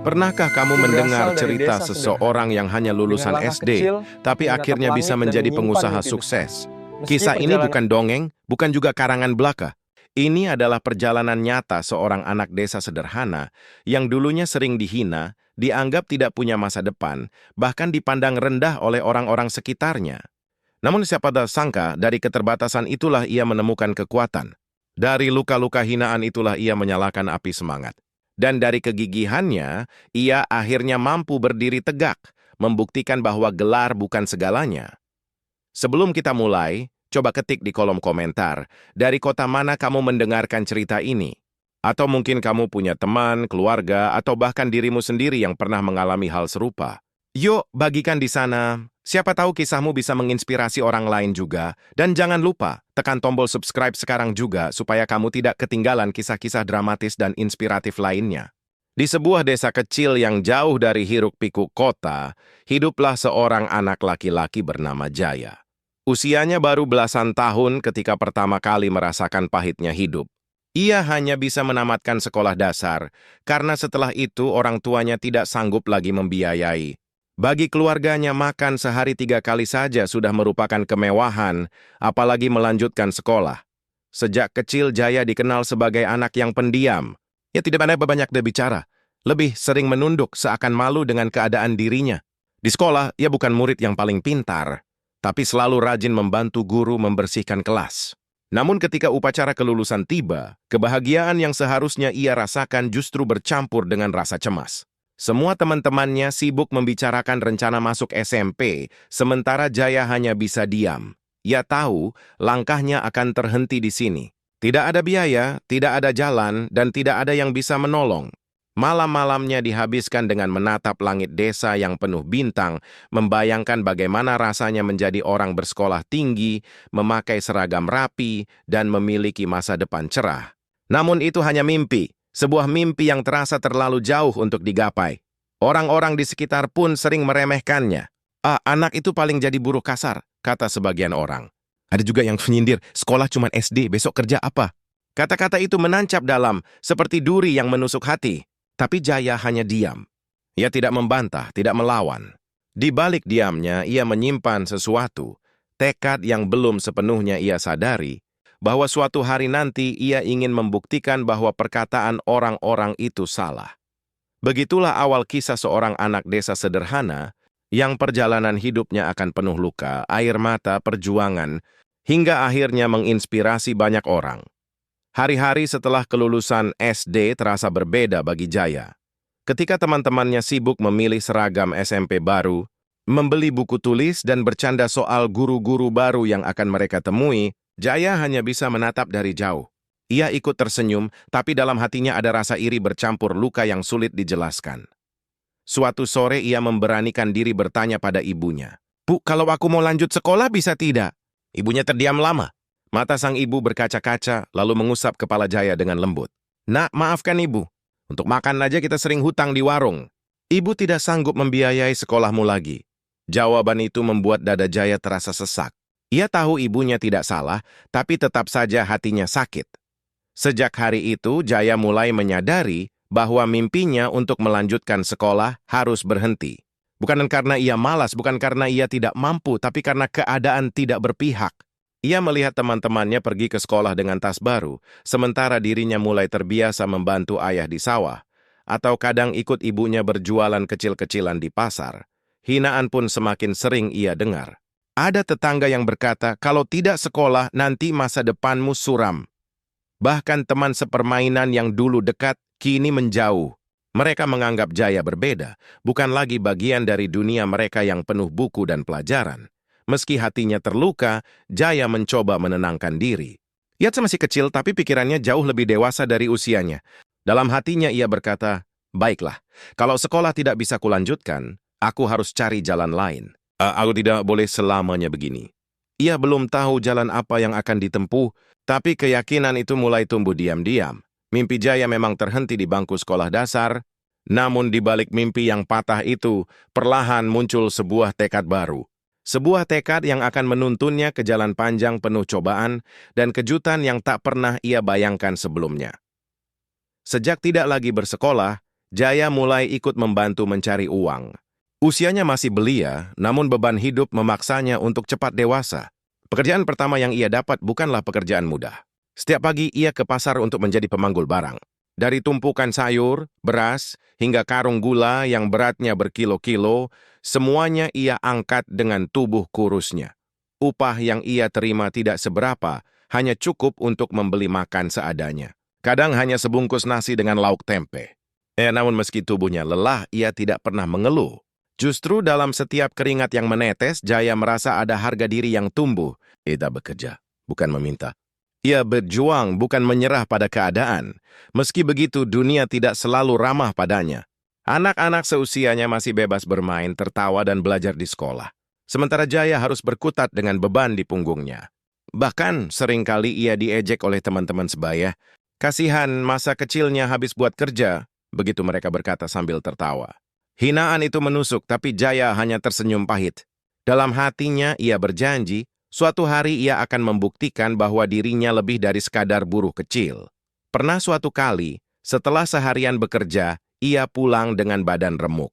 Pernahkah kamu Aku mendengar berasal dari cerita desa seseorang sederhana. yang hanya Dengan lulusan langkah SD, kecil, tapi menatap akhirnya langit bisa dan menjadi menyimpan pengusaha mimpi besar. sukses? Meski Kisah ini perjalanan bukan dongeng, bukan juga karangan belaka. Ini adalah perjalanan nyata seorang anak desa sederhana yang dulunya sering dihina, dianggap tidak punya masa depan, bahkan dipandang rendah oleh orang-orang sekitarnya. Namun siapa dah sangka dari keterbatasan itulah ia menemukan kekuatan. Dari luka-luka hinaan itulah ia menyalakan api semangat. Dan dari kegigihannya, ia akhirnya mampu berdiri tegak, membuktikan bahwa gelar bukan segalanya. Sebelum kita mulai, coba ketik di kolom komentar, dari kota mana kamu mendengarkan cerita ini? Atau mungkin kamu punya teman, keluarga, atau bahkan dirimu sendiri yang pernah mengalami hal serupa. Yuk, bagikan di sana. Siapa tahu kisahmu bisa menginspirasi orang lain juga. Dan jangan lupa, tekan tombol subscribe sekarang juga supaya kamu tidak ketinggalan kisah-kisah dramatis dan inspiratif lainnya. Di sebuah desa kecil yang jauh dari hiruk-pikuk kota, hiduplah seorang anak laki-laki bernama Jaya. Usianya baru belasan tahun ketika pertama kali merasakan pahitnya hidup. Ia hanya bisa menamatkan sekolah dasar, karena setelah itu orang tuanya tidak sanggup lagi membiayai. Bagi keluarganya makan sehari 3 kali saja sudah merupakan kemewahan, apalagi melanjutkan sekolah. Sejak kecil Jaya dikenal sebagai anak yang pendiam. Ia tidak banyak berbicara, lebih sering menunduk seakan malu dengan keadaan dirinya. Di sekolah, ia bukan murid yang paling pintar, tapi selalu rajin membantu guru membersihkan kelas. Namun ketika upacara kelulusan tiba, kebahagiaan yang seharusnya ia rasakan justru bercampur dengan rasa cemas. Semua teman-temannya sibuk membicarakan rencana masuk SMP, sementara Jaya hanya bisa diam. Ia tahu langkahnya akan terhenti di sini. Tidak ada biaya, tidak ada jalan, dan tidak ada yang bisa menolong. Malam-malamnya dihabiskan dengan menatap langit desa yang penuh bintang, membayangkan bagaimana rasanya menjadi orang bersekolah tinggi, memakai seragam rapi, dan memiliki masa depan cerah. Namun itu hanya mimpi. Sebuah mimpi yang terasa terlalu jauh untuk digapai. Orang-orang di sekitar pun sering meremehkannya. Ah, anak itu paling jadi buruh kasar, kata sebagian orang. Ada juga yang menyindir, sekolah cuma SD, besok kerja apa? Kata-kata itu menancap dalam, seperti duri yang menusuk hati. Tapi Jaya hanya diam. Ia tidak membantah, tidak melawan. Di balik diamnya, ia menyimpan sesuatu, tekad yang belum sepenuhnya ia sadari, bahwa suatu hari nanti ia ingin membuktikan bahwa perkataan orang-orang itu salah. Begitulah awal kisah seorang anak desa sederhana yang perjalanan hidupnya akan penuh luka, air mata, perjuangan, hingga akhirnya menginspirasi banyak orang. Hari-hari setelah kelulusan SD terasa berbeda bagi Jaya. Ketika teman-temannya sibuk memilih seragam SMP baru, membeli buku tulis dan bercanda soal guru-guru baru yang akan mereka temui, Jaya hanya bisa menatap dari jauh. Ia ikut tersenyum, tapi dalam hatinya ada rasa iri bercampur luka yang sulit dijelaskan. Suatu sore ia memberanikan diri bertanya pada ibunya, "Bu, kalau aku mau lanjut sekolah bisa tidak?" Ibunya terdiam lama. Mata sang ibu berkaca-kaca, lalu mengusap kepala Jaya dengan lembut. "Nak, maafkan ibu. Untuk makan aja kita sering hutang di warung. Ibu tidak sanggup membiayai sekolahmu lagi." Jawaban itu membuat dada Jaya terasa sesak. Ia tahu ibunya tidak salah, tapi tetap saja hatinya sakit. Sejak hari itu, Jaya mulai menyadari bahwa mimpinya untuk melanjutkan sekolah harus berhenti. Bukan karena ia malas, bukan karena ia tidak mampu, tapi karena keadaan tidak berpihak. Ia melihat teman-temannya pergi ke sekolah dengan tas baru, sementara dirinya mulai terbiasa membantu ayah di sawah, atau kadang ikut ibunya berjualan kecil-kecilan di pasar. Hinaan pun semakin sering ia dengar. Ada tetangga yang berkata, kalau tidak sekolah, nanti masa depanmu suram. Bahkan teman sepermainan yang dulu dekat, kini menjauh. Mereka menganggap Jaya berbeda, bukan lagi bagian dari dunia mereka yang penuh buku dan pelajaran. Meski hatinya terluka, Jaya mencoba menenangkan diri. Ia masih kecil, tapi pikirannya jauh lebih dewasa dari usianya. Dalam hatinya ia berkata, baiklah, kalau sekolah tidak bisa kulanjutkan, aku harus cari jalan lain. Aku tidak boleh selamanya begini. Ia belum tahu jalan apa yang akan ditempuh, tapi keyakinan itu mulai tumbuh diam-diam. Mimpi Jaya memang terhenti di bangku sekolah dasar, namun di balik mimpi yang patah itu, perlahan muncul sebuah tekad baru. Sebuah tekad yang akan menuntunnya ke jalan panjang penuh cobaan dan kejutan yang tak pernah ia bayangkan sebelumnya. Sejak tidak lagi bersekolah, Jaya mulai ikut membantu mencari uang. Usianya masih belia, namun beban hidup memaksanya untuk cepat dewasa. Pekerjaan pertama yang ia dapat bukanlah pekerjaan mudah. Setiap pagi ia ke pasar untuk menjadi pemanggul barang. Dari tumpukan sayur, beras, hingga karung gula yang beratnya berkilo-kilo, semuanya ia angkat dengan tubuh kurusnya. Upah yang ia terima tidak seberapa, hanya cukup untuk membeli makan seadanya. Kadang hanya sebungkus nasi dengan lauk tempe. Namun meski tubuhnya lelah, ia tidak pernah mengeluh. Justru dalam setiap keringat yang menetes, Jaya merasa ada harga diri yang tumbuh. Ia bekerja, bukan meminta. Ia berjuang, bukan menyerah pada keadaan. Meski begitu, dunia tidak selalu ramah padanya. Anak-anak seusianya masih bebas bermain, tertawa, dan belajar di sekolah. Sementara Jaya harus berkutat dengan beban di punggungnya. Bahkan, seringkali ia diejek oleh teman-teman sebaya. Kasihan, masa kecilnya habis buat kerja, begitu mereka berkata sambil tertawa. Hinaan itu menusuk, tapi Jaya hanya tersenyum pahit. Dalam hatinya ia berjanji, suatu hari ia akan membuktikan bahwa dirinya lebih dari sekadar buruh kecil. Pernah suatu kali, setelah seharian bekerja, ia pulang dengan badan remuk.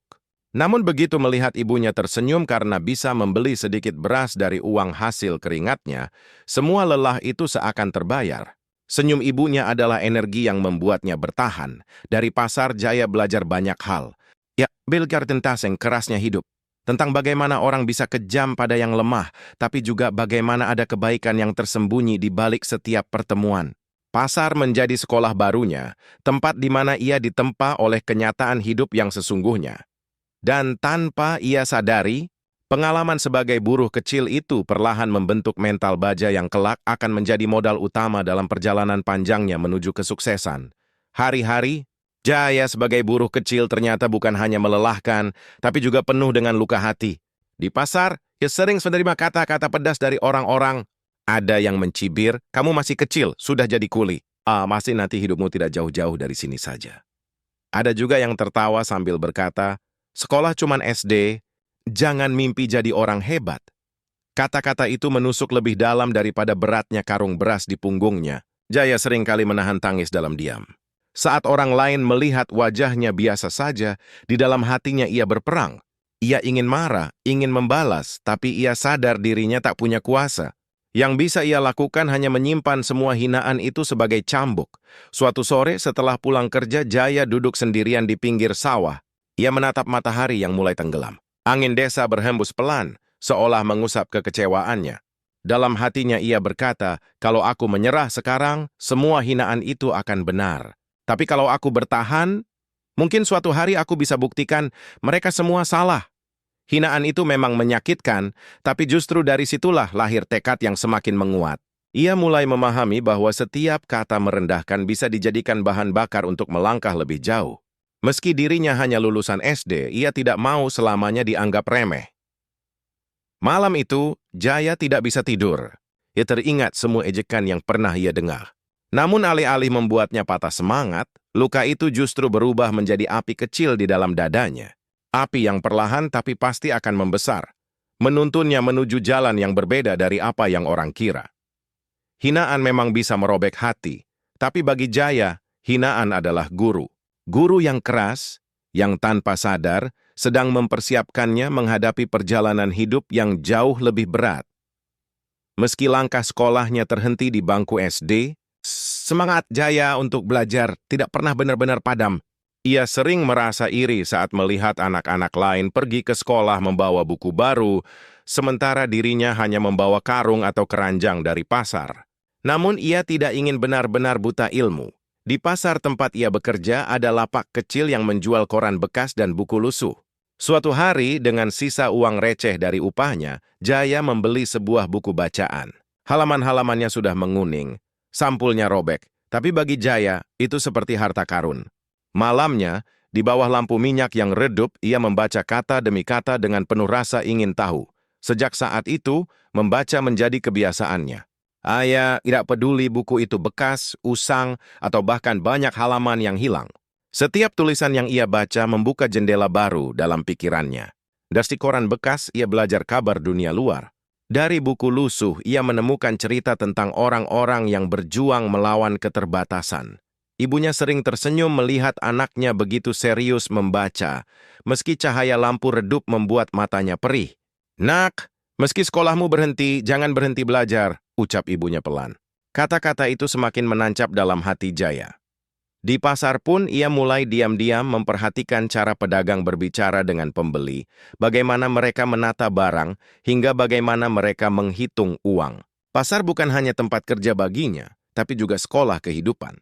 Namun begitu melihat ibunya tersenyum karena bisa membeli sedikit beras dari uang hasil keringatnya, semua lelah itu seakan terbayar. Senyum ibunya adalah energi yang membuatnya bertahan. Dari pasar, Jaya belajar banyak hal. Ya, belajar tentang kerasnya hidup. Tentang bagaimana orang bisa kejam pada yang lemah, tapi juga bagaimana ada kebaikan yang tersembunyi di balik setiap pertemuan. Pasar menjadi sekolah barunya, tempat di mana ia ditempa oleh kenyataan hidup yang sesungguhnya. Dan tanpa ia sadari, pengalaman sebagai buruh kecil itu perlahan membentuk mental baja yang kelak akan menjadi modal utama dalam perjalanan panjangnya menuju kesuksesan. Hari-hari, Jaya sebagai buruh kecil ternyata bukan hanya melelahkan, tapi juga penuh dengan luka hati. Di pasar, ia sering menerima kata-kata pedas dari orang-orang. Ada yang mencibir, kamu masih kecil, sudah jadi kuli. Masih nanti hidupmu tidak jauh-jauh dari sini saja. Ada juga yang tertawa sambil berkata, sekolah cuman SD, jangan mimpi jadi orang hebat. Kata-kata itu menusuk lebih dalam daripada beratnya karung beras di punggungnya. Jaya seringkali menahan tangis dalam diam. Saat orang lain melihat wajahnya biasa saja, di dalam hatinya ia berperang. Ia ingin marah, ingin membalas, tapi ia sadar dirinya tak punya kuasa. Yang bisa ia lakukan hanya menyimpan semua hinaan itu sebagai cambuk. Suatu sore setelah pulang kerja, Jaya duduk sendirian di pinggir sawah. Ia menatap matahari yang mulai tenggelam. Angin desa berhembus pelan, seolah mengusap kekecewaannya. Dalam hatinya ia berkata, kalau aku menyerah sekarang, semua hinaan itu akan benar. Tapi kalau aku bertahan, mungkin suatu hari aku bisa buktikan mereka semua salah. Hinaan itu memang menyakitkan, tapi justru dari situlah lahir tekad yang semakin menguat. Ia mulai memahami bahwa setiap kata merendahkan bisa dijadikan bahan bakar untuk melangkah lebih jauh. Meski dirinya hanya lulusan SD, ia tidak mau selamanya dianggap remeh. Malam itu, Jaya tidak bisa tidur. Ia teringat semua ejekan yang pernah ia dengar. Namun alih-alih membuatnya patah semangat, luka itu justru berubah menjadi api kecil di dalam dadanya. Api yang perlahan tapi pasti akan membesar, menuntunnya menuju jalan yang berbeda dari apa yang orang kira. Hinaan memang bisa merobek hati, tapi bagi Jaya, hinaan adalah guru. Guru yang keras, yang tanpa sadar, sedang mempersiapkannya menghadapi perjalanan hidup yang jauh lebih berat. Meski langkah sekolahnya terhenti di bangku SD, semangat Jaya untuk belajar tidak pernah benar-benar padam. Ia sering merasa iri saat melihat anak-anak lain pergi ke sekolah membawa buku baru, sementara dirinya hanya membawa karung atau keranjang dari pasar. Namun ia tidak ingin benar-benar buta ilmu. Di pasar tempat ia bekerja ada lapak kecil yang menjual koran bekas dan buku lusuh. Suatu hari, dengan sisa uang receh dari upahnya, Jaya membeli sebuah buku bacaan. Halaman-halamannya sudah menguning. Sampulnya robek, tapi bagi Jaya, itu seperti harta karun. Malamnya, di bawah lampu minyak yang redup, ia membaca kata demi kata dengan penuh rasa ingin tahu. Sejak saat itu, membaca menjadi kebiasaannya. Ia tidak peduli buku itu bekas, usang, atau bahkan banyak halaman yang hilang. Setiap tulisan yang ia baca membuka jendela baru dalam pikirannya. Dari koran bekas, ia belajar kabar dunia luar. Dari buku lusuh, ia menemukan cerita tentang orang-orang yang berjuang melawan keterbatasan. Ibunya sering tersenyum melihat anaknya begitu serius membaca, meski cahaya lampu redup membuat matanya perih. "Nak, meski sekolahmu berhenti, jangan berhenti belajar," ucap ibunya pelan. Kata-kata itu semakin menancap dalam hati Jaya. Di pasar pun ia mulai diam-diam memperhatikan cara pedagang berbicara dengan pembeli, bagaimana mereka menata barang, hingga bagaimana mereka menghitung uang. Pasar bukan hanya tempat kerja baginya, tapi juga sekolah kehidupan.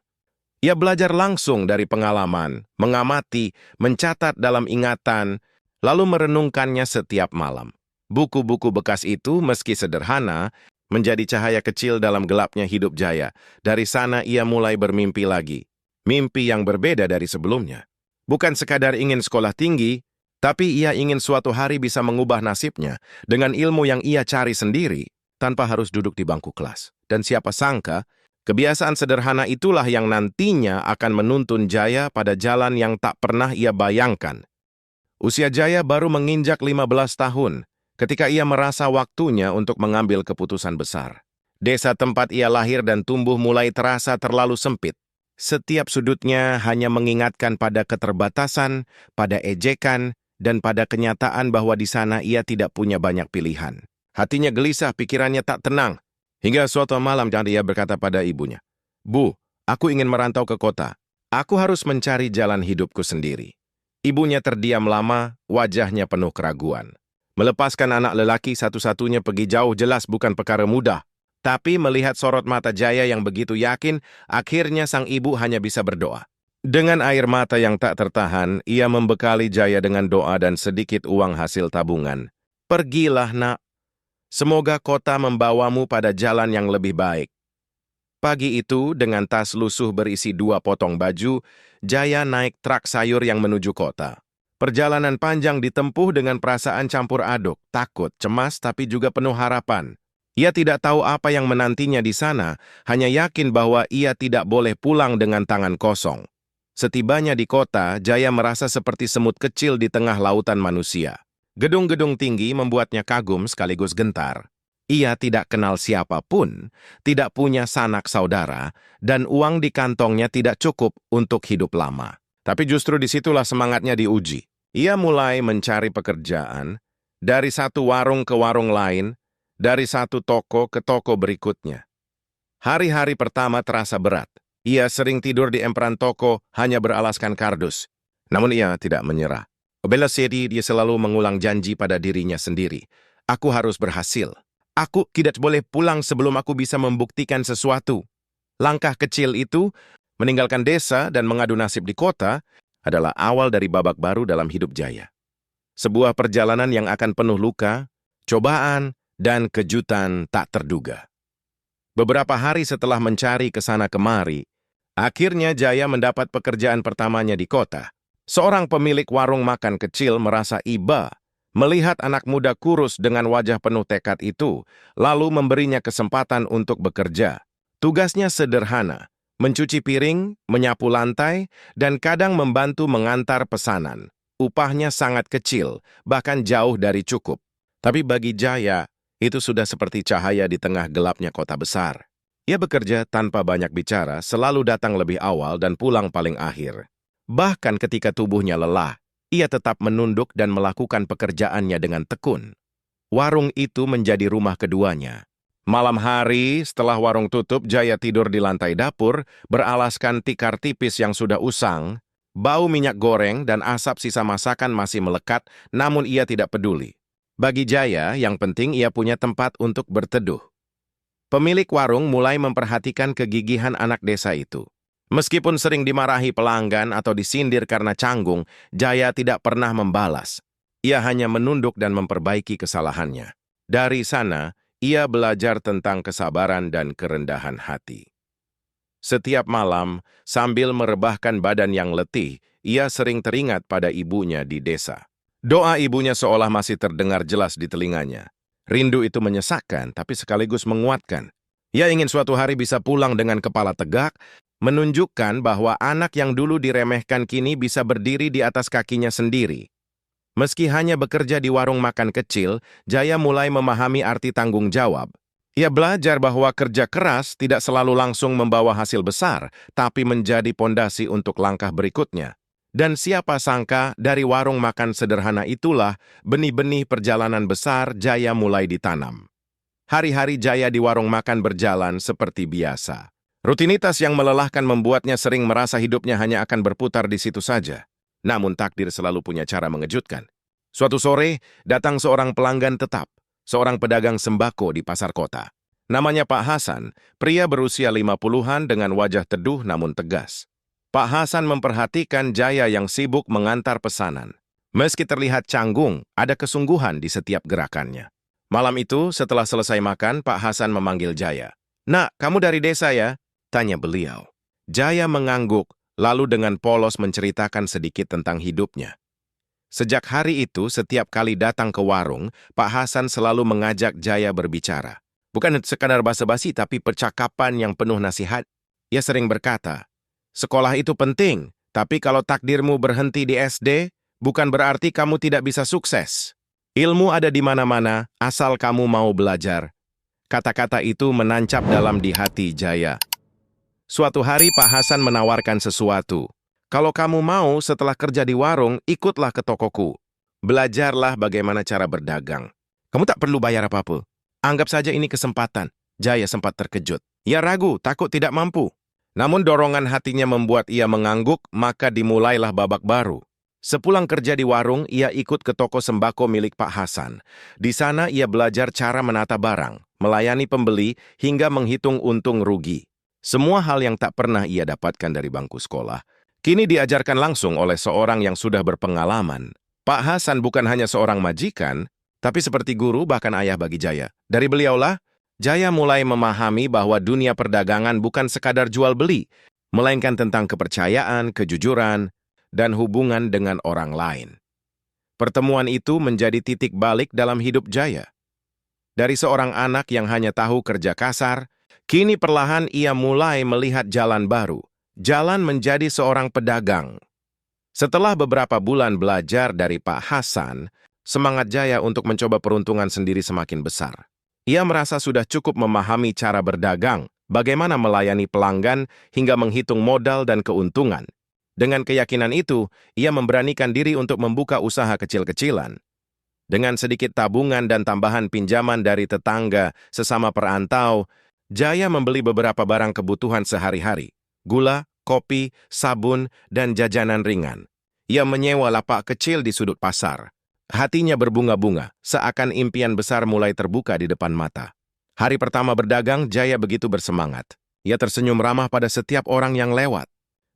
Ia belajar langsung dari pengalaman, mengamati, mencatat dalam ingatan, lalu merenungkannya setiap malam. Buku-buku bekas itu, meski sederhana, menjadi cahaya kecil dalam gelapnya hidup Jaya. Dari sana ia mulai bermimpi lagi. Mimpi yang berbeda dari sebelumnya. Bukan sekadar ingin sekolah tinggi, tapi ia ingin suatu hari bisa mengubah nasibnya dengan ilmu yang ia cari sendiri, tanpa harus duduk di bangku kelas. Dan siapa sangka, kebiasaan sederhana itulah yang nantinya akan menuntun Jaya pada jalan yang tak pernah ia bayangkan. Usia Jaya baru menginjak 15 tahun, ketika ia merasa waktunya untuk mengambil keputusan besar. Desa tempat ia lahir dan tumbuh mulai terasa terlalu sempit. Setiap sudutnya hanya mengingatkan pada keterbatasan, pada ejekan, dan pada kenyataan bahwa di sana ia tidak punya banyak pilihan. Hatinya gelisah, pikirannya tak tenang. Hingga suatu malam ia berkata pada ibunya, "Bu, aku ingin merantau ke kota. Aku harus mencari jalan hidupku sendiri." Ibunya terdiam lama, wajahnya penuh keraguan. Melepaskan anak lelaki satu-satunya pergi jauh jelas bukan perkara mudah. Tapi melihat sorot mata Jaya yang begitu yakin, akhirnya sang ibu hanya bisa berdoa. Dengan air mata yang tak tertahan, ia membekali Jaya dengan doa dan sedikit uang hasil tabungan. "Pergilah, nak. Semoga kota membawamu pada jalan yang lebih baik." Pagi itu, dengan tas lusuh berisi 2 potong baju, Jaya naik truk sayur yang menuju kota. Perjalanan panjang ditempuh dengan perasaan campur aduk, takut, cemas, tapi juga penuh harapan. Ia tidak tahu apa yang menantinya di sana, hanya yakin bahwa ia tidak boleh pulang dengan tangan kosong. Setibanya di kota, Jaya merasa seperti semut kecil di tengah lautan manusia. Gedung-gedung tinggi membuatnya kagum sekaligus gentar. Ia tidak kenal siapapun, tidak punya sanak saudara, dan uang di kantongnya tidak cukup untuk hidup lama. Tapi justru disitulah semangatnya diuji. Ia mulai mencari pekerjaan, dari satu warung ke warung lain, dari satu toko ke toko berikutnya. Hari-hari pertama terasa berat. Ia sering tidur di emperan toko hanya beralaskan kardus. Namun ia tidak menyerah. Bela diri dia selalu mengulang janji pada dirinya sendiri. "Aku harus berhasil. Aku tidak boleh pulang sebelum aku bisa membuktikan sesuatu." Langkah kecil itu, meninggalkan desa dan mengadu nasib di kota, adalah awal dari babak baru dalam hidup Jaya. Sebuah perjalanan yang akan penuh luka, cobaan, dan kejutan tak terduga. Beberapa hari setelah mencari ke sana kemari, akhirnya Jaya mendapat pekerjaan pertamanya di kota. Seorang pemilik warung makan kecil merasa iba melihat anak muda kurus dengan wajah penuh tekad itu, lalu memberinya kesempatan untuk bekerja. Tugasnya sederhana, mencuci piring, menyapu lantai, dan kadang membantu mengantar pesanan. Upahnya sangat kecil, bahkan jauh dari cukup. Tapi bagi Jaya, itu sudah seperti cahaya di tengah gelapnya kota besar. Ia bekerja tanpa banyak bicara, selalu datang lebih awal dan pulang paling akhir. Bahkan ketika tubuhnya lelah, ia tetap menunduk dan melakukan pekerjaannya dengan tekun. Warung itu menjadi rumah keduanya. Malam hari, setelah warung tutup, Jaya tidur di lantai dapur, beralaskan tikar tipis yang sudah usang. Bau minyak goreng dan asap sisa masakan masih melekat, namun ia tidak peduli. Bagi Jaya, yang penting ia punya tempat untuk berteduh. Pemilik warung mulai memperhatikan kegigihan anak desa itu. Meskipun sering dimarahi pelanggan atau disindir karena canggung, Jaya tidak pernah membalas. Ia hanya menunduk dan memperbaiki kesalahannya. Dari sana, ia belajar tentang kesabaran dan kerendahan hati. Setiap malam, sambil merebahkan badan yang letih, ia sering teringat pada ibunya di desa. Doa ibunya seolah masih terdengar jelas di telinganya. Rindu itu menyesakkan, tapi sekaligus menguatkan. Ia ingin suatu hari bisa pulang dengan kepala tegak, menunjukkan bahwa anak yang dulu diremehkan kini bisa berdiri di atas kakinya sendiri. Meski hanya bekerja di warung makan kecil, Jaya mulai memahami arti tanggung jawab. Ia belajar bahwa kerja keras tidak selalu langsung membawa hasil besar, tapi menjadi pondasi untuk langkah berikutnya. Dan siapa sangka dari warung makan sederhana itulah benih-benih perjalanan besar Jaya mulai ditanam. Hari-hari Jaya di warung makan berjalan seperti biasa. Rutinitas yang melelahkan membuatnya sering merasa hidupnya hanya akan berputar di situ saja. Namun takdir selalu punya cara mengejutkan. Suatu sore, datang seorang pelanggan tetap, seorang pedagang sembako di pasar kota. Namanya Pak Hasan, pria berusia 50-an dengan wajah teduh namun tegas. Pak Hasan memperhatikan Jaya yang sibuk mengantar pesanan. Meski terlihat canggung, ada kesungguhan di setiap gerakannya. Malam itu, setelah selesai makan, Pak Hasan memanggil Jaya. "Nak, kamu dari desa ya?" tanya beliau. Jaya mengangguk, lalu dengan polos menceritakan sedikit tentang hidupnya. Sejak hari itu, setiap kali datang ke warung, Pak Hasan selalu mengajak Jaya berbicara. Bukan sekadar basa-basi, tapi percakapan yang penuh nasihat. Ia sering berkata, "Sekolah itu penting, tapi kalau takdirmu berhenti di SD, bukan berarti kamu tidak bisa sukses. Ilmu ada di mana-mana, asal kamu mau belajar." Kata-kata itu menancap dalam di hati Jaya. Suatu hari Pak Hasan menawarkan sesuatu. "Kalau kamu mau setelah kerja di warung, ikutlah ke tokoku. Belajarlah bagaimana cara berdagang. Kamu tak perlu bayar apa-apa. Anggap saja ini kesempatan." Jaya sempat terkejut. Ia ragu, takut tidak mampu. Namun dorongan hatinya membuat ia mengangguk, maka dimulailah babak baru. Sepulang kerja di warung, ia ikut ke toko sembako milik Pak Hasan. Di sana ia belajar cara menata barang, melayani pembeli, hingga menghitung untung rugi. Semua hal yang tak pernah ia dapatkan dari bangku sekolah, kini diajarkan langsung oleh seorang yang sudah berpengalaman. Pak Hasan bukan hanya seorang majikan, tapi seperti guru bahkan ayah bagi Jaya. Dari beliaulah, Jaya mulai memahami bahwa dunia perdagangan bukan sekadar jual-beli, melainkan tentang kepercayaan, kejujuran, dan hubungan dengan orang lain. Pertemuan itu menjadi titik balik dalam hidup Jaya. Dari seorang anak yang hanya tahu kerja kasar, kini perlahan ia mulai melihat jalan baru, jalan menjadi seorang pedagang. Setelah beberapa bulan belajar dari Pak Hasan, semangat Jaya untuk mencoba peruntungan sendiri semakin besar. Ia merasa sudah cukup memahami cara berdagang, bagaimana melayani pelanggan, hingga menghitung modal dan keuntungan. Dengan keyakinan itu, ia memberanikan diri untuk membuka usaha kecil-kecilan. Dengan sedikit tabungan dan tambahan pinjaman dari tetangga sesama perantau, Jaya membeli beberapa barang kebutuhan sehari-hari, gula, kopi, sabun, dan jajanan ringan. Ia menyewa lapak kecil di sudut pasar. Hatinya berbunga-bunga, seakan impian besar mulai terbuka di depan mata. Hari pertama berdagang, Jaya begitu bersemangat. Ia tersenyum ramah pada setiap orang yang lewat.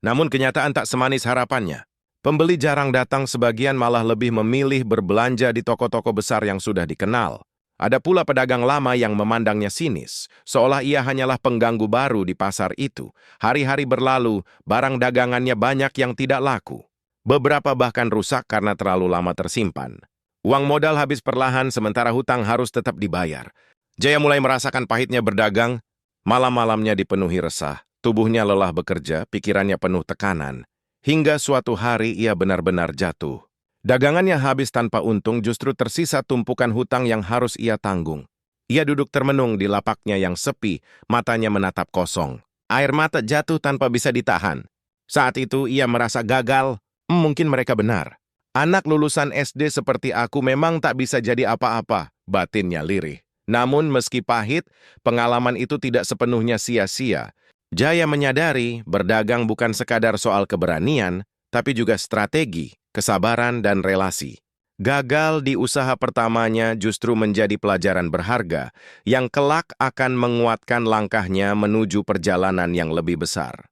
Namun kenyataan tak semanis harapannya. Pembeli jarang datang, sebagian malah lebih memilih berbelanja di toko-toko besar yang sudah dikenal. Ada pula pedagang lama yang memandangnya sinis, seolah ia hanyalah pengganggu baru di pasar itu. Hari-hari berlalu, barang dagangannya banyak yang tidak laku. Beberapa bahkan rusak karena terlalu lama tersimpan. Uang modal habis perlahan, sementara hutang harus tetap dibayar. Jaya mulai merasakan pahitnya berdagang. Malam-malamnya dipenuhi resah, tubuhnya lelah bekerja, pikirannya penuh tekanan. Hingga suatu hari ia benar-benar jatuh. Dagangannya habis tanpa untung, justru tersisa tumpukan hutang yang harus ia tanggung. Ia duduk termenung di lapaknya yang sepi, matanya menatap kosong. Air mata jatuh tanpa bisa ditahan. Saat itu ia merasa gagal. Mungkin mereka benar. Anak lulusan SD seperti aku memang tak bisa jadi apa-apa, batinnya lirih. Namun meski pahit, pengalaman itu tidak sepenuhnya sia-sia. Jaya menyadari berdagang bukan sekadar soal keberanian, tapi juga strategi, kesabaran, dan relasi. Gagal di usaha pertamanya justru menjadi pelajaran berharga yang kelak akan menguatkan langkahnya menuju perjalanan yang lebih besar.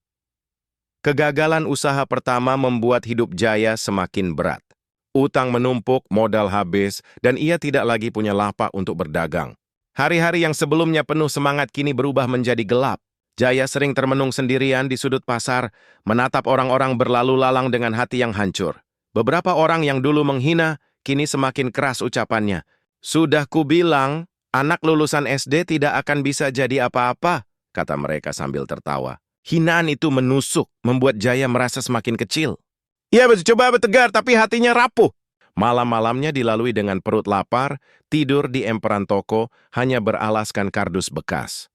Kegagalan usaha pertama membuat hidup Jaya semakin berat. Utang menumpuk, modal habis, dan ia tidak lagi punya lapak untuk berdagang. Hari-hari yang sebelumnya penuh semangat kini berubah menjadi gelap. Jaya sering termenung sendirian di sudut pasar, menatap orang-orang berlalu lalang dengan hati yang hancur. Beberapa orang yang dulu menghina, kini semakin keras ucapannya. "Sudah kubilang, anak lulusan SD tidak akan bisa jadi apa-apa," kata mereka sambil tertawa. Hinaan itu menusuk, membuat Jaya merasa semakin kecil. Ia coba bertegar, tapi hatinya rapuh. Malam-malamnya dilalui dengan perut lapar, tidur di emperan toko, hanya beralaskan kardus bekas.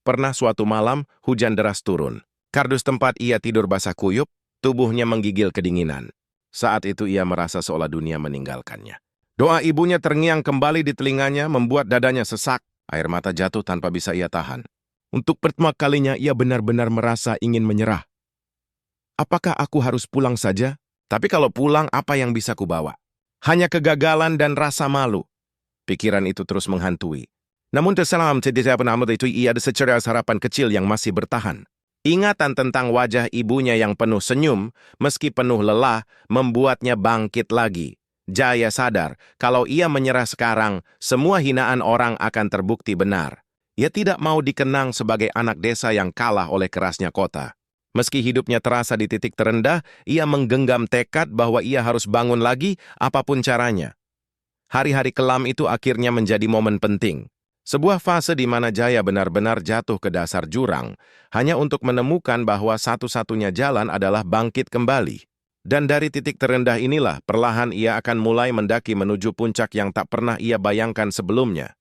Pernah suatu malam, hujan deras turun. Kardus tempat ia tidur basah kuyup, tubuhnya menggigil kedinginan. Saat itu ia merasa seolah dunia meninggalkannya. Doa ibunya terngiang kembali di telinganya, membuat dadanya sesak. Air mata jatuh tanpa bisa ia tahan. Untuk pertama kalinya ia benar-benar merasa ingin menyerah. Apakah aku harus pulang saja? Tapi kalau pulang, apa yang bisa kubawa? Hanya kegagalan dan rasa malu. Pikiran itu terus menghantui. Namun terselam tidak pernah itu ia ada secerca harapan kecil yang masih bertahan. Ingatan tentang wajah ibunya yang penuh senyum, meski penuh lelah, membuatnya bangkit lagi. Jaya sadar, kalau ia menyerah sekarang, semua hinaan orang akan terbukti benar. Ia tidak mau dikenang sebagai anak desa yang kalah oleh kerasnya kota. Meski hidupnya terasa di titik terendah, ia menggenggam tekad bahwa ia harus bangun lagi apapun caranya. Hari-hari kelam itu akhirnya menjadi momen penting. Sebuah fase di mana Jaya benar-benar jatuh ke dasar jurang, hanya untuk menemukan bahwa satu-satunya jalan adalah bangkit kembali. Dan dari titik terendah inilah, perlahan ia akan mulai mendaki menuju puncak yang tak pernah ia bayangkan sebelumnya.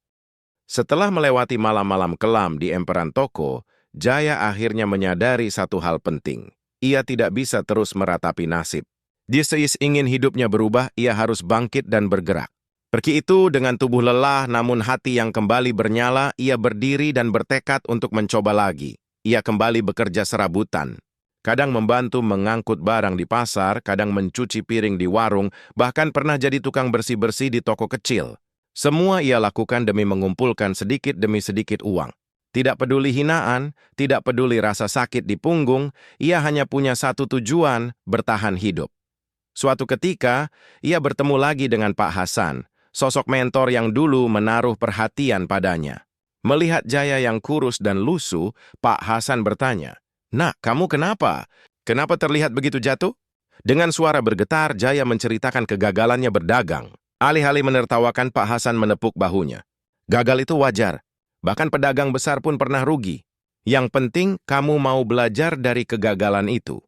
Setelah melewati malam-malam kelam di emperan toko, Jaya akhirnya menyadari satu hal penting. Ia tidak bisa terus meratapi nasib. Dia ingin hidupnya berubah, ia harus bangkit dan bergerak. Pergi itu dengan tubuh lelah namun hati yang kembali bernyala, ia berdiri dan bertekad untuk mencoba lagi. Ia kembali bekerja serabutan. Kadang membantu mengangkut barang di pasar, kadang mencuci piring di warung, bahkan pernah jadi tukang bersih-bersih di toko kecil. Semua ia lakukan demi mengumpulkan sedikit demi sedikit uang. Tidak peduli hinaan, tidak peduli rasa sakit di punggung, ia hanya punya satu tujuan, bertahan hidup. Suatu ketika, ia bertemu lagi dengan Pak Hasan, sosok mentor yang dulu menaruh perhatian padanya. Melihat Jaya yang kurus dan lusuh, Pak Hasan bertanya, "Nak, kamu kenapa? Kenapa terlihat begitu jatuh?" Dengan suara bergetar, Jaya menceritakan kegagalannya berdagang. Alih-alih menertawakan, Pak Hasan menepuk bahunya. "Gagal itu wajar. Bahkan pedagang besar pun pernah rugi. Yang penting kamu mau belajar dari kegagalan itu."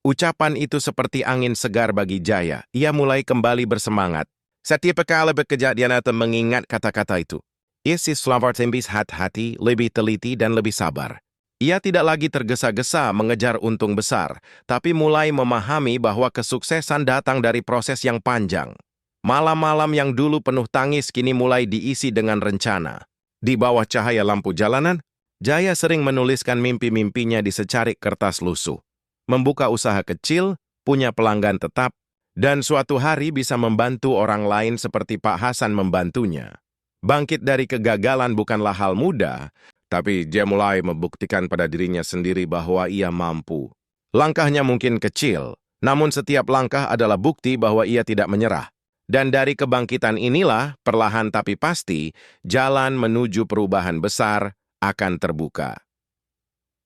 Ucapan itu seperti angin segar bagi Jaya. Ia mulai kembali bersemangat. Setiap kali kejadian atau mengingat kata-kata itu, isi selamat tembis hati-hati, lebih teliti dan lebih sabar. Ia tidak lagi tergesa-gesa mengejar untung besar, tapi mulai memahami bahwa kesuksesan datang dari proses yang panjang. Malam-malam yang dulu penuh tangis kini mulai diisi dengan rencana. Di bawah cahaya lampu jalanan, Jaya sering menuliskan mimpi-mimpinya di secarik kertas lusuh. Membuka usaha kecil, punya pelanggan tetap, dan suatu hari bisa membantu orang lain seperti Pak Hasan membantunya. Bangkit dari kegagalan bukanlah hal mudah, tapi dia mulai membuktikan pada dirinya sendiri bahwa ia mampu. Langkahnya mungkin kecil, namun setiap langkah adalah bukti bahwa ia tidak menyerah. Dan dari kebangkitan inilah, perlahan tapi pasti, jalan menuju perubahan besar akan terbuka.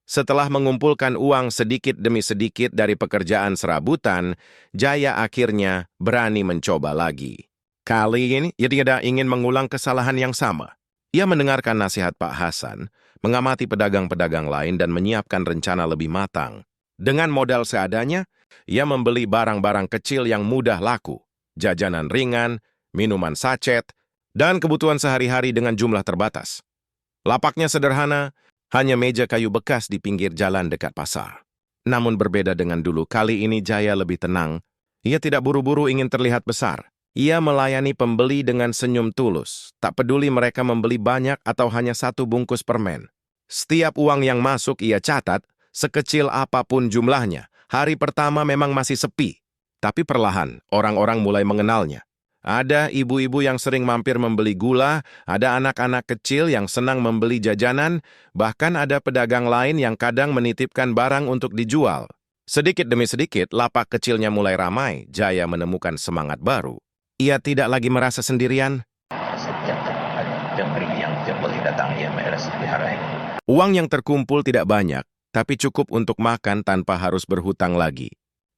Setelah mengumpulkan uang sedikit demi sedikit dari pekerjaan serabutan, Jaya akhirnya berani mencoba lagi. Kali ini, ia tidak ingin mengulang kesalahan yang sama. Ia mendengarkan nasihat Pak Hasan, mengamati pedagang-pedagang lain dan menyiapkan rencana lebih matang. Dengan modal seadanya, ia membeli barang-barang kecil yang mudah laku, jajanan ringan, minuman sachet, dan kebutuhan sehari-hari dengan jumlah terbatas. Lapaknya sederhana, hanya meja kayu bekas di pinggir jalan dekat pasar. Namun berbeda dengan dulu, kali ini Jaya lebih tenang. Ia tidak buru-buru ingin terlihat besar. Ia melayani pembeli dengan senyum tulus, tak peduli mereka membeli banyak atau hanya satu bungkus permen. Setiap uang yang masuk ia catat, sekecil apapun jumlahnya. Hari pertama memang masih sepi, tapi perlahan orang-orang mulai mengenalnya. Ada ibu-ibu yang sering mampir membeli gula, ada anak-anak kecil yang senang membeli jajanan, bahkan ada pedagang lain yang kadang menitipkan barang untuk dijual. Sedikit demi sedikit, lapak kecilnya mulai ramai. Jaya menemukan semangat baru. Ia tidak lagi merasa sendirian. Uang yang terkumpul tidak banyak, tapi cukup untuk makan tanpa harus berhutang lagi.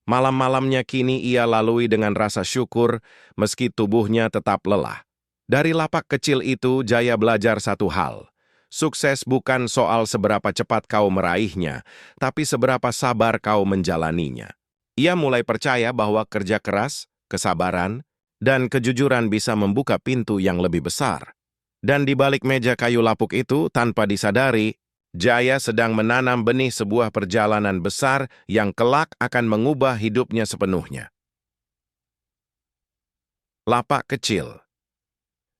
Malam-malamnya kini ia lalui dengan rasa syukur, meski tubuhnya tetap lelah. Dari lapak kecil itu, Jaya belajar satu hal. Sukses bukan soal seberapa cepat kau meraihnya, tapi seberapa sabar kau menjalaninya. Ia mulai percaya bahwa kerja keras, kesabaran, dan kejujuran bisa membuka pintu yang lebih besar. Dan di balik meja kayu lapuk itu, tanpa disadari, Jaya sedang menanam benih sebuah perjalanan besar yang kelak akan mengubah hidupnya sepenuhnya. Lapak kecil.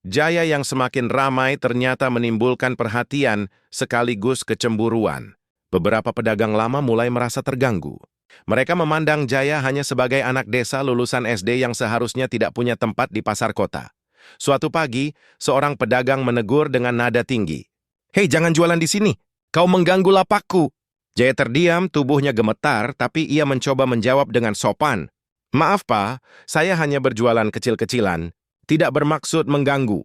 Jaya yang semakin ramai ternyata menimbulkan perhatian sekaligus kecemburuan. Beberapa pedagang lama mulai merasa terganggu. Mereka memandang Jaya hanya sebagai anak desa lulusan SD yang seharusnya tidak punya tempat di pasar kota. Suatu pagi, seorang pedagang menegur dengan nada tinggi. "Hei, jangan jualan di sini. Kau mengganggu lapakku." Jaya terdiam, tubuhnya gemetar, tapi ia mencoba menjawab dengan sopan. "Maaf, Pak, saya hanya berjualan kecil-kecilan. Tidak bermaksud mengganggu."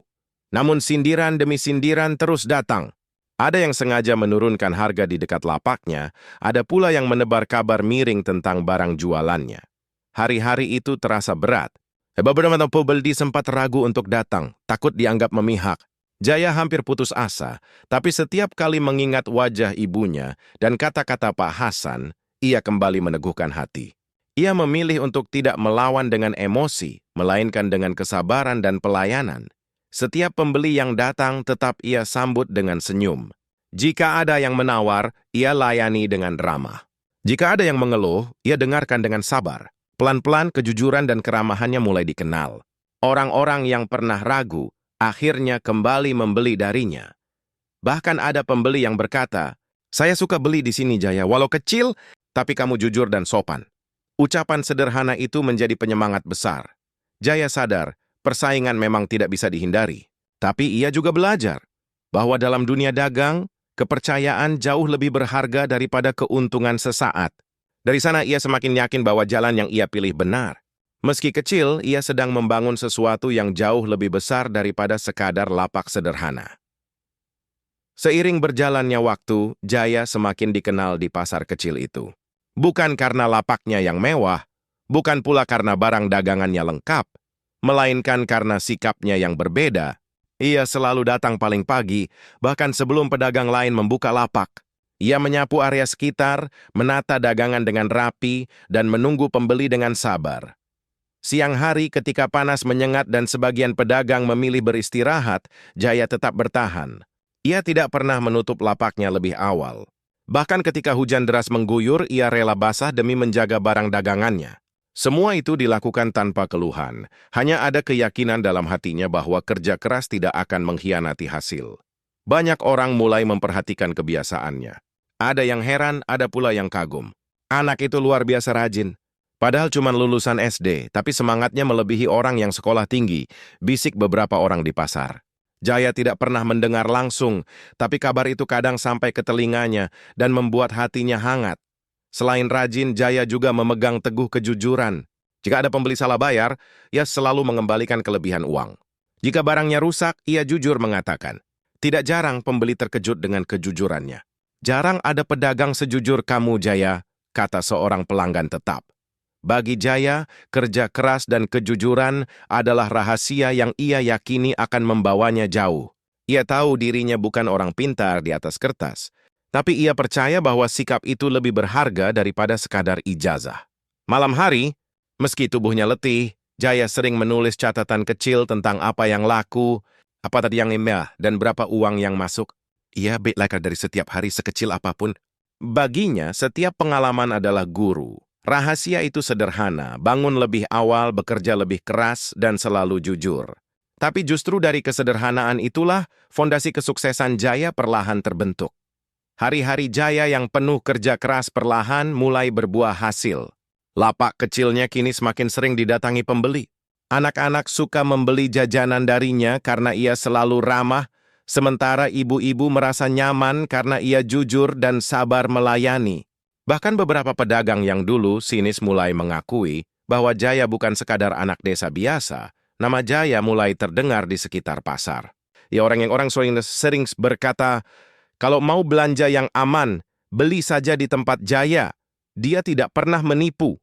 Namun sindiran demi sindiran terus datang. Ada yang sengaja menurunkan harga di dekat lapaknya, ada pula yang menebar kabar miring tentang barang jualannya. Hari-hari itu terasa berat. Beberapa pembeli sempat ragu untuk datang, takut dianggap memihak. Jaya hampir putus asa, tapi setiap kali mengingat wajah ibunya dan kata-kata Pak Hasan, ia kembali meneguhkan hati. Ia memilih untuk tidak melawan dengan emosi, melainkan dengan kesabaran dan pelayanan. Setiap pembeli yang datang tetap ia sambut dengan senyum. Jika ada yang menawar, ia layani dengan ramah. Jika ada yang mengeluh, ia dengarkan dengan sabar. Pelan-pelan kejujuran dan keramahannya mulai dikenal. Orang-orang yang pernah ragu, akhirnya kembali membeli darinya. Bahkan ada pembeli yang berkata, "Saya suka beli di sini, Jaya, walau kecil, tapi kamu jujur dan sopan." Ucapan sederhana itu menjadi penyemangat besar. Jaya sadar, persaingan memang tidak bisa dihindari. Tapi ia juga belajar bahwa dalam dunia dagang, kepercayaan jauh lebih berharga daripada keuntungan sesaat. Dari sana ia semakin yakin bahwa jalan yang ia pilih benar. Meski kecil, ia sedang membangun sesuatu yang jauh lebih besar daripada sekadar lapak sederhana. Seiring berjalannya waktu, Jaya semakin dikenal di pasar kecil itu. Bukan karena lapaknya yang mewah, bukan pula karena barang dagangannya lengkap, melainkan karena sikapnya yang berbeda. Ia selalu datang paling pagi, bahkan sebelum pedagang lain membuka lapak. Ia menyapu area sekitar, menata dagangan dengan rapi, dan menunggu pembeli dengan sabar. Siang hari ketika panas menyengat dan sebagian pedagang memilih beristirahat, Jaya tetap bertahan. Ia tidak pernah menutup lapaknya lebih awal. Bahkan ketika hujan deras mengguyur, ia rela basah demi menjaga barang dagangannya. Semua itu dilakukan tanpa keluhan. Hanya ada keyakinan dalam hatinya bahwa kerja keras tidak akan mengkhianati hasil. Banyak orang mulai memperhatikan kebiasaannya. Ada yang heran, ada pula yang kagum. Anak itu luar biasa rajin. Padahal cuma lulusan SD, tapi semangatnya melebihi orang yang sekolah tinggi, bisik beberapa orang di pasar. Jaya tidak pernah mendengar langsung, tapi kabar itu kadang sampai ke telinganya dan membuat hatinya hangat. Selain rajin, Jaya juga memegang teguh kejujuran. Jika ada pembeli salah bayar, ia selalu mengembalikan kelebihan uang. Jika barangnya rusak, ia jujur mengatakan. Tidak jarang pembeli terkejut dengan kejujurannya. "Jarang ada pedagang sejujur kamu, Jaya," kata seorang pelanggan tetap. Bagi Jaya, kerja keras dan kejujuran adalah rahasia yang ia yakini akan membawanya jauh. Ia tahu dirinya bukan orang pintar di atas kertas, tapi ia percaya bahwa sikap itu lebih berharga daripada sekadar ijazah. Malam hari, meski tubuhnya letih, Jaya sering menulis catatan kecil tentang apa yang laku, apa tadi yang imeh, dan berapa uang yang masuk. Ia belajar dari setiap hari sekecil apapun. Baginya, setiap pengalaman adalah guru. Rahasia itu sederhana, bangun lebih awal, bekerja lebih keras, dan selalu jujur. Tapi justru dari kesederhanaan itulah fondasi kesuksesan Jaya perlahan terbentuk. Hari-hari Jaya yang penuh kerja keras perlahan mulai berbuah hasil. Lapak kecilnya kini semakin sering didatangi pembeli. Anak-anak suka membeli jajanan darinya karena ia selalu ramah, sementara ibu-ibu merasa nyaman karena ia jujur dan sabar melayani. Bahkan beberapa pedagang yang dulu sinis mulai mengakui bahwa Jaya bukan sekadar anak desa biasa, nama Jaya mulai terdengar di sekitar pasar. Ya, orang sering berkata, "Kalau mau belanja yang aman, beli saja di tempat Jaya. Dia tidak pernah menipu."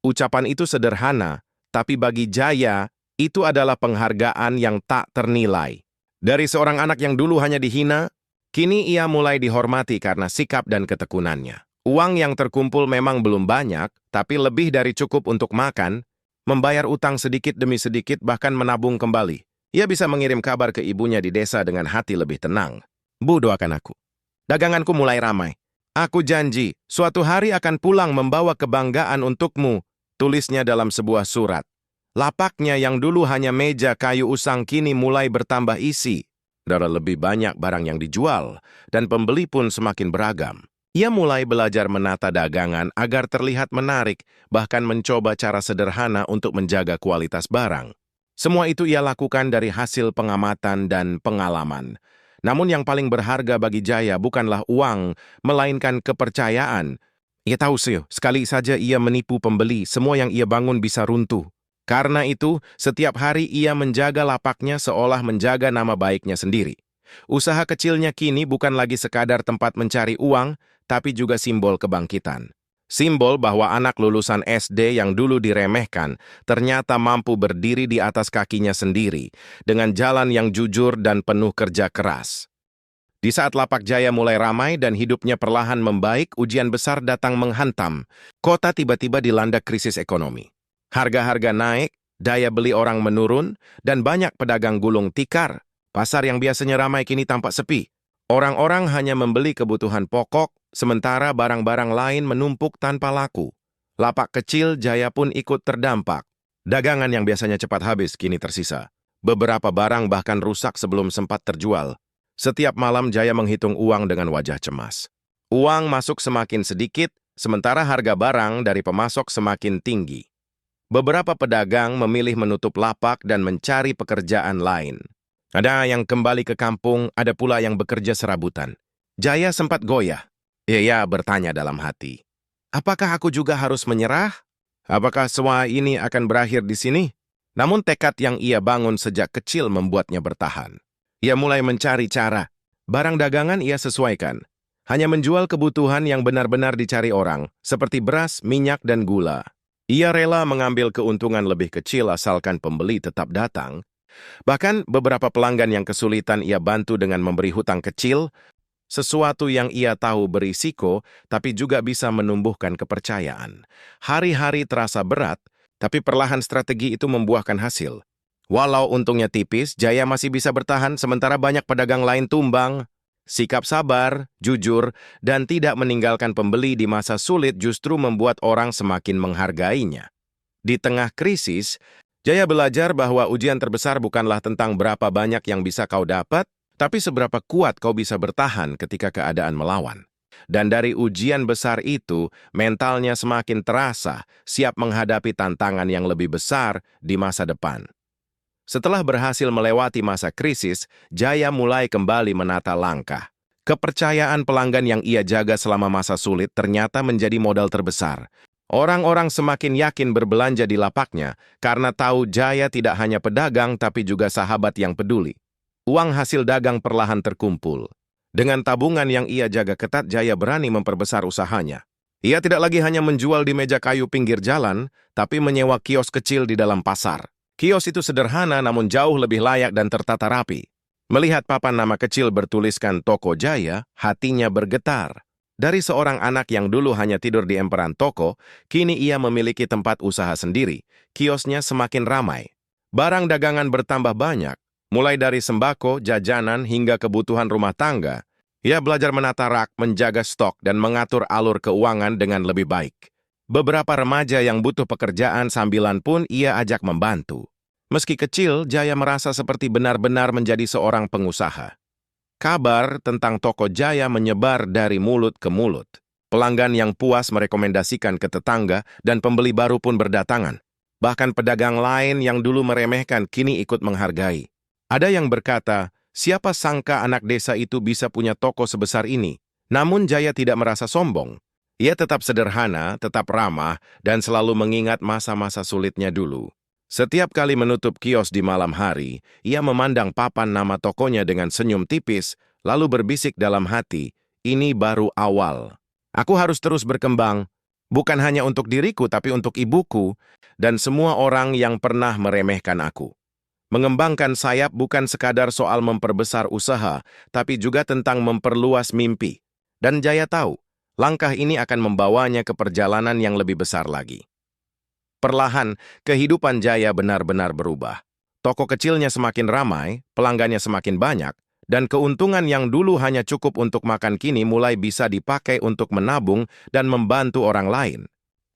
Ucapan itu sederhana, tapi bagi Jaya, itu adalah penghargaan yang tak ternilai. Dari seorang anak yang dulu hanya dihina, kini ia mulai dihormati karena sikap dan ketekunannya. Uang yang terkumpul memang belum banyak, tapi lebih dari cukup untuk makan, membayar utang sedikit demi sedikit, bahkan menabung kembali. Ia bisa mengirim kabar ke ibunya di desa dengan hati lebih tenang. Bu, doakan aku. Daganganku mulai ramai. Aku janji, suatu hari akan pulang membawa kebanggaan untukmu, tulisnya dalam sebuah surat. Lapaknya yang dulu hanya meja kayu usang kini mulai bertambah isi. Ada lebih banyak barang yang dijual, dan pembeli pun semakin beragam. Ia mulai belajar menata dagangan agar terlihat menarik, bahkan mencoba cara sederhana untuk menjaga kualitas barang. Semua itu ia lakukan dari hasil pengamatan dan pengalaman. Namun yang paling berharga bagi Jaya bukanlah uang, melainkan kepercayaan. Ia tahu sih, sekali saja ia menipu pembeli, semua yang ia bangun bisa runtuh. Karena itu, setiap hari ia menjaga lapaknya seolah menjaga nama baiknya sendiri. Usaha kecilnya kini bukan lagi sekadar tempat mencari uang, tapi juga simbol kebangkitan. Simbol bahwa anak lulusan SD yang dulu diremehkan ternyata mampu berdiri di atas kakinya sendiri dengan jalan yang jujur dan penuh kerja keras. Di saat lapak Jaya mulai ramai dan hidupnya perlahan membaik, ujian besar datang menghantam. Kota tiba-tiba dilanda krisis ekonomi. Harga-harga naik, daya beli orang menurun, dan banyak pedagang gulung tikar. Pasar yang biasanya ramai kini tampak sepi. Orang-orang hanya membeli kebutuhan pokok, sementara barang-barang lain menumpuk tanpa laku. Lapak kecil Jaya pun ikut terdampak. Dagangan yang biasanya cepat habis kini tersisa. Beberapa barang bahkan rusak sebelum sempat terjual. Setiap malam Jaya menghitung uang dengan wajah cemas. Uang masuk semakin sedikit, sementara harga barang dari pemasok semakin tinggi. Beberapa pedagang memilih menutup lapak dan mencari pekerjaan lain. Ada yang kembali ke kampung, ada pula yang bekerja serabutan. Jaya sempat goyah. Ia bertanya dalam hati, apakah aku juga harus menyerah? Apakah semua ini akan berakhir di sini? Namun tekad yang ia bangun sejak kecil membuatnya bertahan. Ia mulai mencari cara. Barang dagangan ia sesuaikan. Hanya menjual kebutuhan yang benar-benar dicari orang, seperti beras, minyak, dan gula. Ia rela mengambil keuntungan lebih kecil asalkan pembeli tetap datang. Bahkan beberapa pelanggan yang kesulitan ia bantu dengan memberi hutang kecil, sesuatu yang ia tahu berisiko tapi juga bisa menumbuhkan kepercayaan. Hari-hari terasa berat, tapi perlahan strategi itu membuahkan hasil. Walau untungnya tipis, Jaya masih bisa bertahan sementara banyak pedagang lain tumbang. Sikap sabar, jujur, dan tidak meninggalkan pembeli di masa sulit justru membuat orang semakin menghargainya. Di tengah krisis, Jaya belajar bahwa ujian terbesar bukanlah tentang berapa banyak yang bisa kau dapat, tapi seberapa kuat kau bisa bertahan ketika keadaan melawan. Dan dari ujian besar itu, mentalnya semakin terasa, siap menghadapi tantangan yang lebih besar di masa depan. Setelah berhasil melewati masa krisis, Jaya mulai kembali menata langkah. Kepercayaan pelanggan yang ia jaga selama masa sulit ternyata menjadi modal terbesar. Orang-orang semakin yakin berbelanja di lapaknya karena tahu Jaya tidak hanya pedagang tapi juga sahabat yang peduli. Uang hasil dagang perlahan terkumpul. Dengan tabungan yang ia jaga ketat, Jaya berani memperbesar usahanya. Ia tidak lagi hanya menjual di meja kayu pinggir jalan, tapi menyewa kios kecil di dalam pasar. Kios itu sederhana namun jauh lebih layak dan tertata rapi. Melihat papan nama kecil bertuliskan Toko Jaya, hatinya bergetar. Dari seorang anak yang dulu hanya tidur di emperan toko, kini ia memiliki tempat usaha sendiri. Kiosnya semakin ramai. Barang dagangan bertambah banyak, mulai dari sembako, jajanan, hingga kebutuhan rumah tangga. Ia belajar menata rak, menjaga stok, dan mengatur alur keuangan dengan lebih baik. Beberapa remaja yang butuh pekerjaan sambilan pun ia ajak membantu. Meski kecil, Jaya merasa seperti benar-benar menjadi seorang pengusaha. Kabar tentang Toko Jaya menyebar dari mulut ke mulut. Pelanggan yang puas merekomendasikan ke tetangga dan pembeli baru pun berdatangan. Bahkan pedagang lain yang dulu meremehkan kini ikut menghargai. Ada yang berkata, siapa sangka anak desa itu bisa punya toko sebesar ini? Namun Jaya tidak merasa sombong. Ia tetap sederhana, tetap ramah, dan selalu mengingat masa-masa sulitnya dulu. Setiap kali menutup kios di malam hari, ia memandang papan nama tokonya dengan senyum tipis, lalu berbisik dalam hati, ini baru awal. Aku harus terus berkembang, bukan hanya untuk diriku tapi untuk ibuku, dan semua orang yang pernah meremehkan aku. Mengembangkan sayap bukan sekadar soal memperbesar usaha, tapi juga tentang memperluas mimpi. Dan Jaya tahu, langkah ini akan membawanya ke perjalanan yang lebih besar lagi. Perlahan, kehidupan Jaya benar-benar berubah. Toko kecilnya semakin ramai, pelanggannya semakin banyak, dan keuntungan yang dulu hanya cukup untuk makan kini mulai bisa dipakai untuk menabung dan membantu orang lain.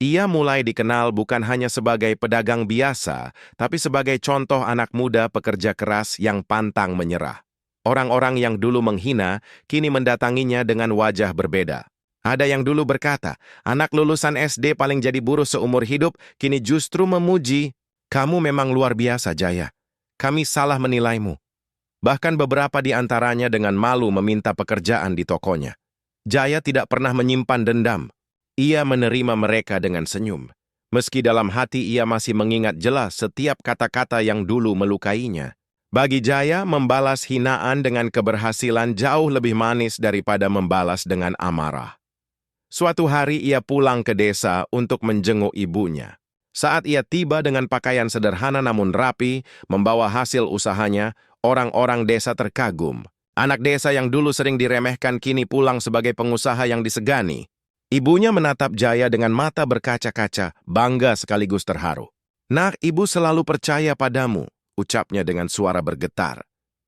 Ia mulai dikenal bukan hanya sebagai pedagang biasa, tapi sebagai contoh anak muda pekerja keras yang pantang menyerah. Orang-orang yang dulu menghina, kini mendatanginya dengan wajah berbeda. Ada yang dulu berkata, anak lulusan SD paling jadi buruh seumur hidup, kini justru memuji, kamu memang luar biasa, Jaya. Kami salah menilaimu. Bahkan beberapa di antaranya dengan malu meminta pekerjaan di tokonya. Jaya tidak pernah menyimpan dendam. Ia menerima mereka dengan senyum. Meski dalam hati ia masih mengingat jelas setiap kata-kata yang dulu melukainya. Bagi Jaya, membalas hinaan dengan keberhasilan jauh lebih manis daripada membalas dengan amarah. Suatu hari ia pulang ke desa untuk menjenguk ibunya. Saat ia tiba dengan pakaian sederhana namun rapi, membawa hasil usahanya, orang-orang desa terkagum. Anak desa yang dulu sering diremehkan kini pulang sebagai pengusaha yang disegani. Ibunya menatap Jaya dengan mata berkaca-kaca, bangga sekaligus terharu. Nak, ibu selalu percaya padamu, ucapnya dengan suara bergetar.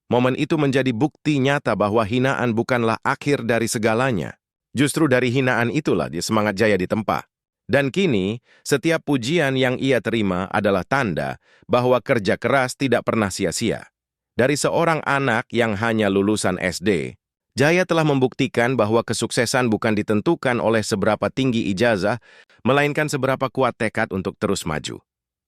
Momen itu menjadi bukti nyata bahwa hinaan bukanlah akhir dari segalanya. Justru dari hinaan itulah semangat Jaya ditempa. Dan kini, setiap pujian yang ia terima adalah tanda bahwa kerja keras tidak pernah sia-sia. Dari seorang anak yang hanya lulusan SD, Jaya telah membuktikan bahwa kesuksesan bukan ditentukan oleh seberapa tinggi ijazah, melainkan seberapa kuat tekad untuk terus maju.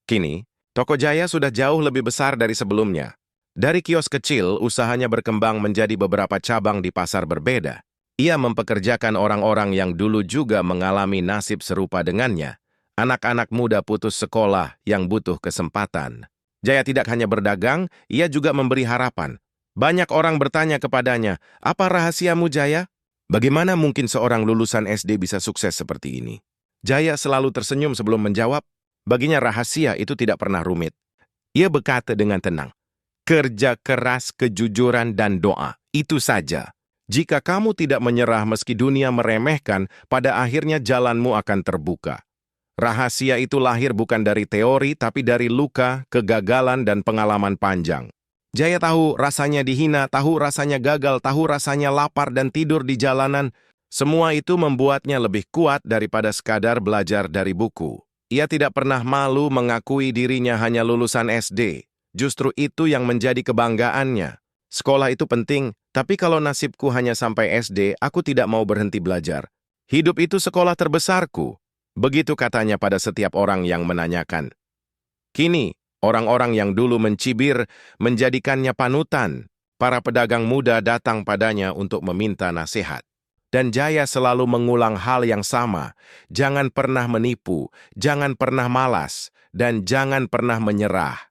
Kini, toko Jaya sudah jauh lebih besar dari sebelumnya. Dari kios kecil, usahanya berkembang menjadi beberapa cabang di pasar berbeda. Ia mempekerjakan orang-orang yang dulu juga mengalami nasib serupa dengannya. Anak-anak muda putus sekolah yang butuh kesempatan. Jaya tidak hanya berdagang, ia juga memberi harapan. Banyak orang bertanya kepadanya, apa rahasiamu, Jaya? Bagaimana mungkin seorang lulusan SD bisa sukses seperti ini? Jaya selalu tersenyum sebelum menjawab. Baginya rahasia itu tidak pernah rumit. Ia berkata dengan tenang, kerja keras, kejujuran, dan doa. Itu saja. Jika kamu tidak menyerah meski dunia meremehkan, pada akhirnya jalanmu akan terbuka. Rahasia itu lahir bukan dari teori, tapi dari luka, kegagalan, dan pengalaman panjang. Jaya tahu rasanya dihina, tahu rasanya gagal, tahu rasanya lapar dan tidur di jalanan. Semua itu membuatnya lebih kuat daripada sekadar belajar dari buku. Ia tidak pernah malu mengakui dirinya hanya lulusan SD. Justru itu yang menjadi kebanggaannya. Sekolah itu penting, tapi kalau nasibku hanya sampai SD, aku tidak mau berhenti belajar. Hidup itu sekolah terbesarku. Begitu katanya pada setiap orang yang menanyakan. Kini, orang-orang yang dulu mencibir menjadikannya panutan. Para pedagang muda datang padanya untuk meminta nasihat. Dan Jaya selalu mengulang hal yang sama. Jangan pernah menipu, jangan pernah malas, dan jangan pernah menyerah.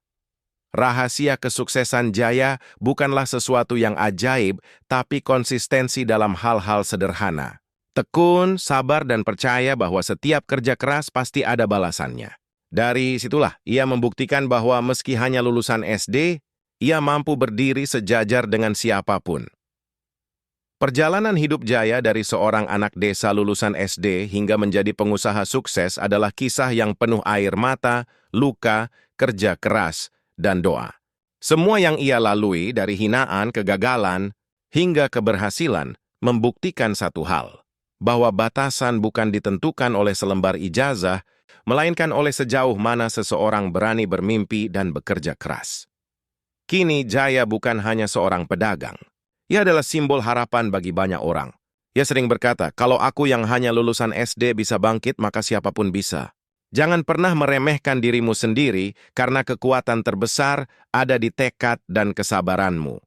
Rahasia kesuksesan Jaya bukanlah sesuatu yang ajaib, tapi konsistensi dalam hal-hal sederhana. Tekun, sabar, dan percaya bahwa setiap kerja keras pasti ada balasannya. Dari situlah, ia membuktikan bahwa meski hanya lulusan SD, ia mampu berdiri sejajar dengan siapapun. Perjalanan hidup Jaya dari seorang anak desa lulusan SD hingga menjadi pengusaha sukses adalah kisah yang penuh air mata, luka, kerja keras, dan doa. Semua yang ia lalui dari hinaan, kegagalan, hingga keberhasilan membuktikan satu hal, bahwa batasan bukan ditentukan oleh selembar ijazah, melainkan oleh sejauh mana seseorang berani bermimpi dan bekerja keras. Kini Jaya bukan hanya seorang pedagang. Ia adalah simbol harapan bagi banyak orang. Ia sering berkata, kalau aku yang hanya lulusan SD bisa bangkit, maka siapapun bisa. Jangan pernah meremehkan dirimu sendiri karena kekuatan terbesar ada di tekad dan kesabaranmu.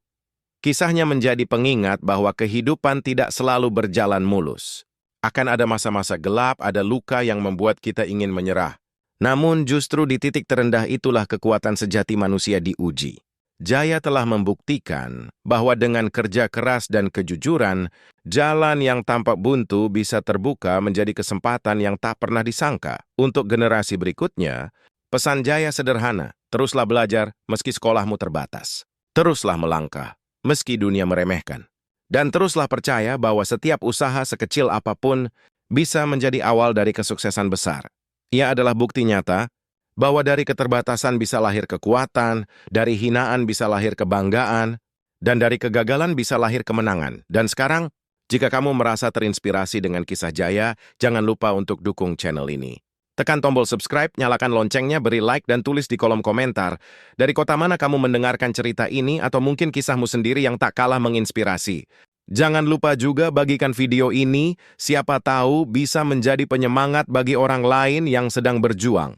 Kisahnya menjadi pengingat bahwa kehidupan tidak selalu berjalan mulus. Akan ada masa-masa gelap, ada luka yang membuat kita ingin menyerah. Namun justru di titik terendah itulah kekuatan sejati manusia diuji. Jaya telah membuktikan bahwa dengan kerja keras dan kejujuran, jalan yang tampak buntu bisa terbuka menjadi kesempatan yang tak pernah disangka. Untuk generasi berikutnya, pesan Jaya sederhana, teruslah belajar meski sekolahmu terbatas. Teruslah melangkah, meski dunia meremehkan. Dan teruslah percaya bahwa setiap usaha sekecil apapun bisa menjadi awal dari kesuksesan besar. Ia adalah bukti nyata Bahwa dari keterbatasan bisa lahir kekuatan, dari hinaan bisa lahir kebanggaan, dan dari kegagalan bisa lahir kemenangan. Dan sekarang, jika kamu merasa terinspirasi dengan kisah Jaya, jangan lupa untuk dukung channel ini. Tekan tombol subscribe, nyalakan loncengnya, beri like, dan tulis di kolom komentar dari kota mana kamu mendengarkan cerita ini atau mungkin kisahmu sendiri yang tak kalah menginspirasi. Jangan lupa juga bagikan video ini, siapa tahu bisa menjadi penyemangat bagi orang lain yang sedang berjuang.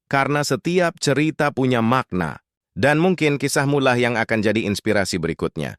Karena setiap cerita punya makna, dan mungkin kisahmu lah yang akan jadi inspirasi berikutnya.